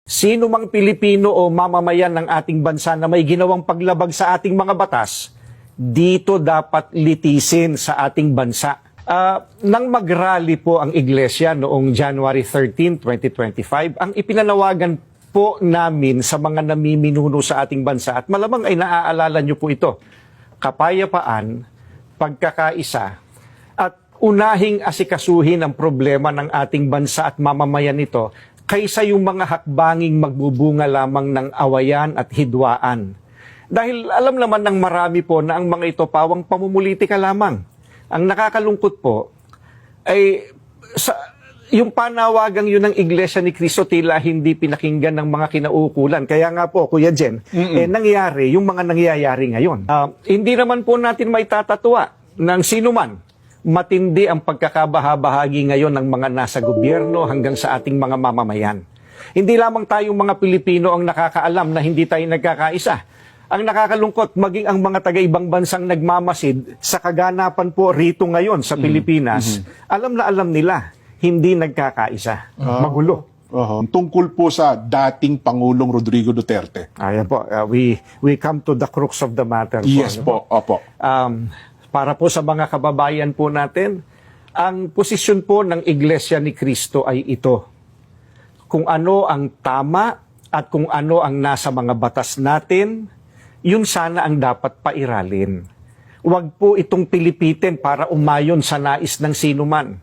Sino mang Pilipino o mamamayan ng ating bansa na may ginawang paglabag sa ating mga batas, dito dapat litisin sa ating bansa. Nang mag-rally po ang Iglesia noong January 13, 2025, ang ipinanawagan po namin sa mga namiminuno sa ating bansa, at malamang ay naaalala nyo po ito, kapayapaan, pagkakaisa, at unahing asikasuhin ang problema ng ating bansa at mamamayan nito kaysa yung mga hakbanging magbubunga lamang ng awayan at hidwaan. Dahil alam naman ng marami po na ang mga ito pawang pamumulitika lamang. Ang nakakalungkot po ay yung panawagang yun ng Iglesia ni Cristo tila hindi pinakinggan ng mga kinauukulan. Kaya nga po, Kuya Jen, nangyari yung mga nangyayari ngayon. Hindi naman po natin may tatatwa ng sino man. Matindi ang pagkakabahabahagi ngayon ng mga nasa gobyerno hanggang sa ating mga mamamayan. Hindi lamang tayong mga Pilipino ang nakakaalam na hindi tayo nagkakaisa. Ang nakakalungkot, maging ang mga taga-ibang bansang nagmamasid sa kaganapan po rito ngayon sa Pilipinas, alam na alam nila, hindi nagkakaisa. Magulo. Tungkol po sa dating Pangulong Rodrigo Duterte. Ayan po, we come to the crux of the matter. Yes po, opo. Para po sa mga kababayan po natin, ang posisyon po ng Iglesia ni Cristo ay ito. Kung ano ang tama at kung ano ang nasa mga batas natin, yun sana ang dapat pairalin. Huwag po itong pilipitin para umayon sa nais ng sinuman.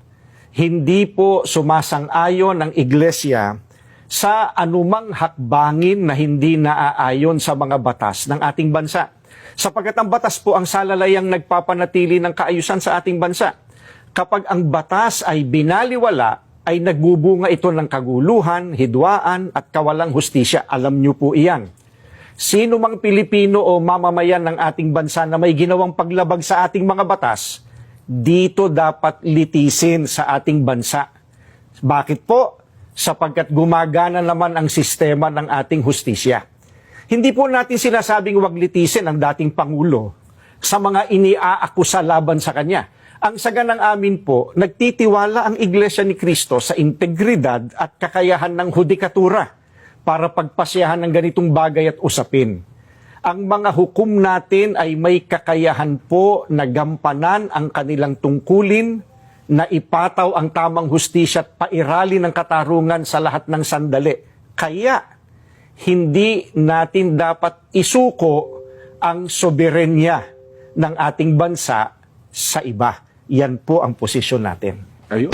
Hindi po sumasang-ayon ang Iglesia sa anumang hakbangin na hindi naaayon sa mga batas ng ating bansa. Sapagkat ang batas po ang salalayang nagpapanatili ng kaayusan sa ating bansa. Kapag ang batas ay binaliwala, ay nagbubunga ito ng kaguluhan, hidwaan at kawalang hustisya. Alam niyo po iyan. Sino mang Pilipino o mamamayan ng ating bansa na may ginawang paglabag sa ating mga batas, dito dapat litisin sa ating bansa. Bakit po? Sapagkat gumagana naman ang sistema ng ating hustisya. Hindi po natin sinasabing wag litisin ang dating Pangulo sa mga iniaakusa laban sa kanya. Ang saganang amin po, nagtitiwala ang Iglesia ni Cristo sa integridad at kakayahan ng hudikatura para pagpasyahan ng ganitong bagay at usapin. Ang mga hukom natin ay may kakayahan po na gampanan ang kanilang tungkulin, na ipataw ang tamang hustisya at pairali ng katarungan sa lahat ng sandali. Kaya, hindi natin dapat isuko ang soberenya ng ating bansa sa iba. Yan po ang posisyon natin. Ayun.